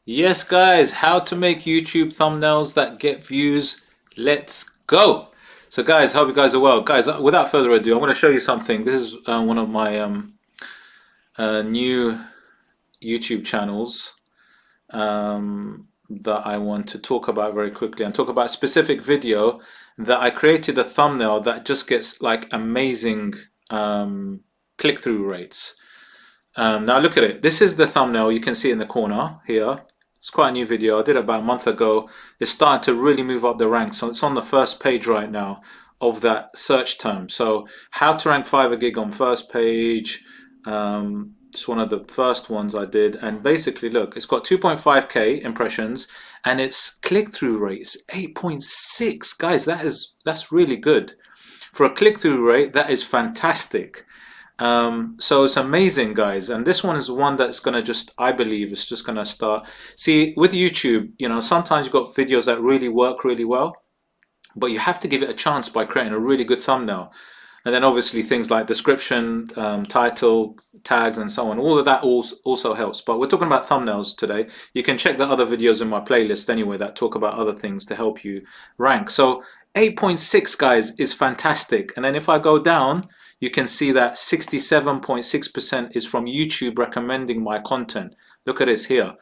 Yes, guys, how to make YouTube thumbnails that get views. Let's go. So, guys, hope you guys are well. Guys, without further ado, I'm going to show you something. This is one of my new YouTube channels that I want to talk about very quickly and talk about a specific video that I created a thumbnail that just gets like amazing click-through rates. Now look at it. This is the thumbnail. You can see in the corner here. It's quite a new video. I did it about a month ago. It's starting to really move up the ranks. So it's on the first page right now of that search term. So how to rank Fiverr gig on first page. It's one of the first ones I did. And basically, look, it's got 2.5k impressions and its click-through rate is 8.6. Guys, that's really good. For a click-through rate, that is fantastic. So it's amazing, guys, and this one is one that's gonna just, I believe, it's just gonna start. See, with YouTube, you know, sometimes you've got videos that really work really well, but you have to give it a chance by creating a really good thumbnail. And then obviously things like description, title, tags, and so on, all of that also helps. But we're talking about thumbnails today. You can check the other videos in my playlist anyway that talk about other things to help you rank. So 8.6, guys, is fantastic. And then if I go down, you can see that 67.6% is from YouTube recommending my content. Look at this here,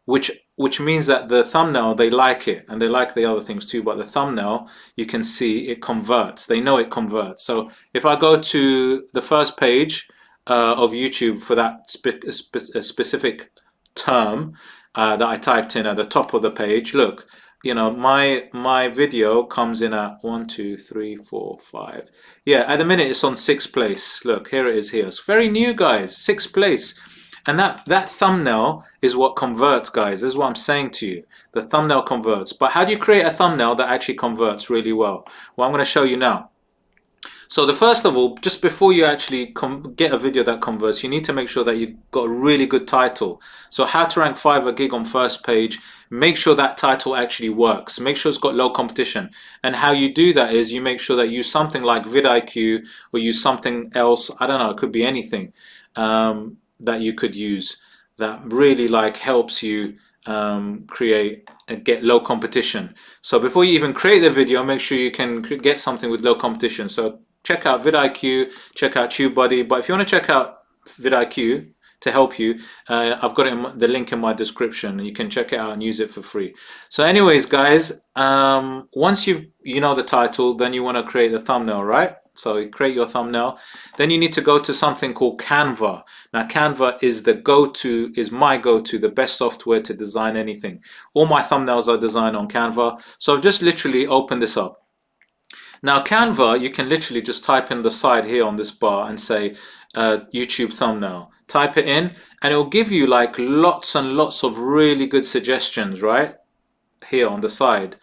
which means that the thumbnail, they like it, and they like the other things too, but the thumbnail, you can see it converts. They know it converts. So if I go to the first page of YouTube for that specific term that I typed in at the top of the page, look, you know, my video comes in at 1, 2, 3, 4, 5. Yeah, at the minute it's on 6th place. Look, here it is here. It's very new, guys. 6th place. And that thumbnail is what converts, guys. This is what I'm saying to you. The thumbnail converts. But how do you create a thumbnail that actually converts really well? Well, I'm going to show you now. So the first of all, just before you actually get a video that converts, you need to make sure that you've got a really good title. So how to rank Fiverr gig on first page, make sure that title actually works. Make sure it's got low competition. And how you do that is you make sure that you use something like VidIQ or use something else. I don't know, it could be anything that you could use that really like helps you create and get low competition. So before you even create the video, make sure you can get something with low competition. So check out VidIQ, check out TubeBuddy. But if you want to check out VidIQ to help you, I've got it in the link in my description. You can check it out and use it for free. So anyways, guys, once you know the title, then you want to create the thumbnail, right? So you create your thumbnail. Then you need to go to something called Canva. Now Canva is my go-to, the best software to design anything. All my thumbnails are designed on Canva. So I've just literally opened this up. Now Canva, you can literally just type in the side here on this bar and say YouTube thumbnail. Type it in and it will give you like lots and lots of really good suggestions right here on the side.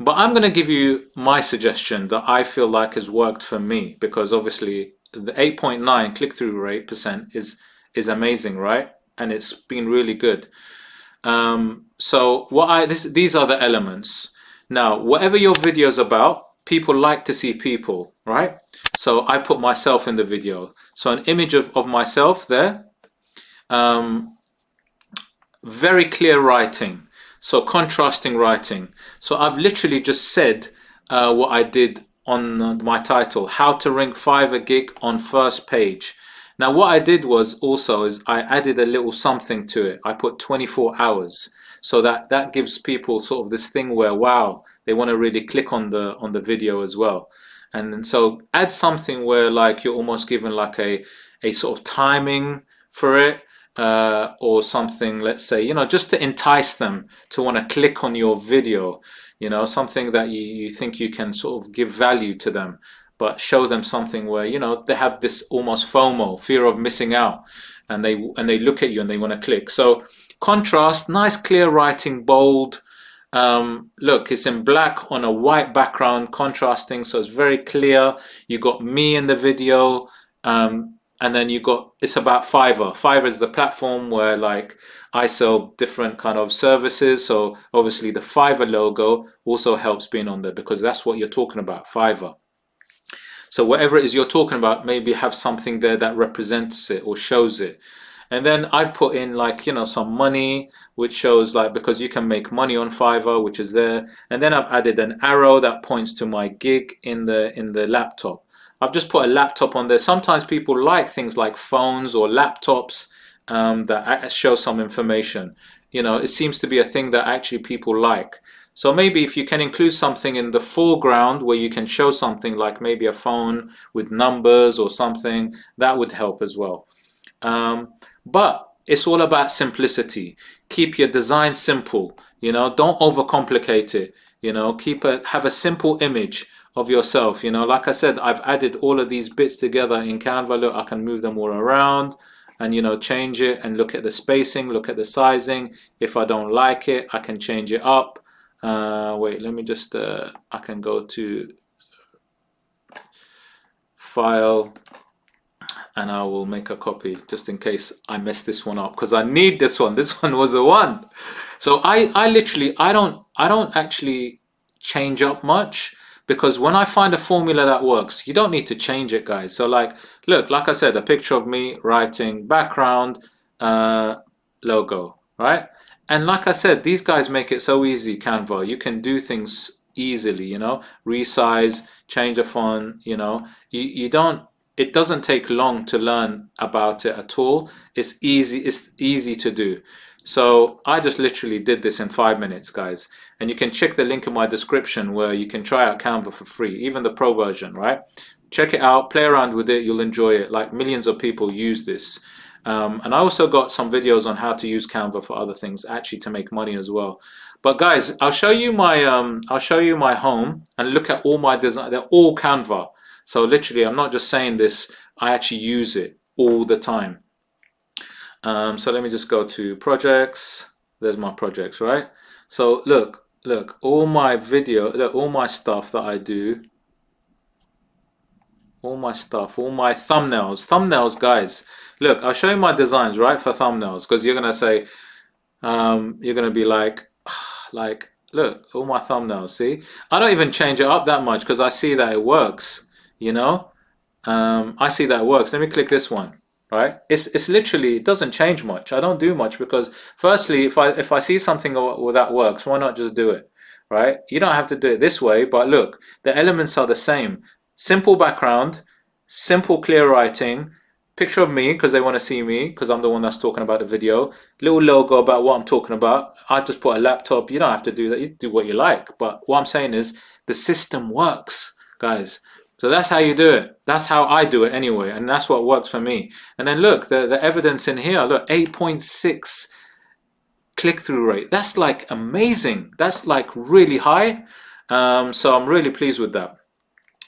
But I'm going to give you my suggestion that I feel like has worked for me, because obviously the 8.9 click-through rate percent is amazing, right? And it's been really good. So these are the elements. Now, whatever your video is about, people like to see people, right? So I put myself in the video. So an image of myself there. Very clear writing. So contrasting writing. So I've literally just said what I did on my title, how to rank Fiverr gig on first page. Now what I did was also is I added a little something to it. I put 24 hours. So that gives people sort of this thing where, wow, they want to really click on the video as well. And then so add something where like you're almost given like a sort of timing for it. Or something, let's say, you know, just to entice them to want to click on your video, you know, something that you think you can sort of give value to them, but show them something where, you know, they have this almost FOMO, fear of missing out, and they look at you and they want to click. So contrast, nice clear writing, bold. Look, it's in black on a white background, contrasting, so it's very clear. You got me in the video. And then it's about Fiverr. Fiverr is the platform where like I sell different kind of services. So obviously the Fiverr logo also helps being on there, because that's what you're talking about, Fiverr. So whatever it is you're talking about, maybe have something there that represents it or shows it. And then I put in like, you know, some money, which shows like, because you can make money on Fiverr, which is there. And then I've added an arrow that points to my gig in the laptop. I've just put a laptop on there. Sometimes people like things like phones or laptops that show some information. You know, it seems to be a thing that actually people like. So maybe if you can include something in the foreground where you can show something like maybe a phone with numbers or something, that would help as well. But it's all about simplicity. Keep your design simple, you know, don't overcomplicate it, you know, have a simple image of yourself, you know, like I said, I've added all of these bits together in Canva. Look, I can move them all around and, you know, change it and look at the spacing, look at the sizing. If I don't like it, I can change it up. Wait, let me just, I can go to File, and I will make a copy just in case I mess this one up, because I need this one. This one was a 1. So I literally, I don't actually change up much, because when I find a formula that works, you don't need to change it, guys. So like, look, like I said, a picture of me writing, background, logo, right? And like I said, these guys make it so easy, Canva. You can do things easily, you know, resize, change a font, you know, you don't, it doesn't take long to learn about it at all. It's easy to do. So I just literally did this in 5 minutes, guys. And you can check the link in my description where you can try out Canva for free, even the pro version, right? Check it out, play around with it, you'll enjoy it. Like, millions of people use this. And I also got some videos on how to use Canva for other things, actually, to make money as well. But guys, I'll show you my home, and look at all my design. They're all Canva. So literally, I'm not just saying this, I actually use it all the time. So let me just go to projects. There's my projects, right? So look, all my video, look, all my stuff that I do, all my thumbnails, guys. Look, I'll show you my designs, right, for thumbnails, because you're gonna say, you're gonna be like, look, all my thumbnails. See, I don't even change it up that much because I see that it works. You know, I see that it works. Let me click this one. Right? It's literally, it doesn't change much. I don't do much because, firstly, if I see something that works, why not just do it? Right? You don't have to do it this way, but look, the elements are the same. Simple background, simple clear writing, picture of me because they want to see me because I'm the one that's talking about the video, little logo about what I'm talking about. I just put a laptop. You don't have to do that. You do what you like. But what I'm saying is the system works, guys. So that's how you do it. That's how I do it anyway, and that's what works for me. And then look, the evidence in here, look, 8.6 click-through rate. That's like amazing. That's like really high. So I'm really pleased with that.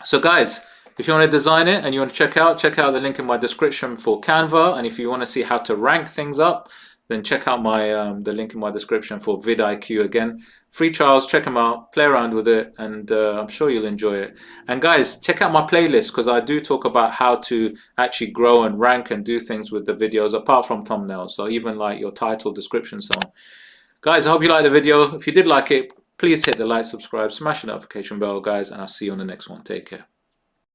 So guys, if you want to design it and you want to check out the link in my description for Canva. And if you want to see how to rank things up, then check out my the link in my description for VidIQ. Again, free trials, check them out, play around with it, and I'm sure you'll enjoy it. And guys, check out my playlist because I do talk about how to actually grow and rank and do things with the videos apart from thumbnails. So even like your title, description, so on. Guys, I hope you liked the video. If you did like it, please hit the like, subscribe, smash the notification bell, guys, and I'll see you on the next one. Take care.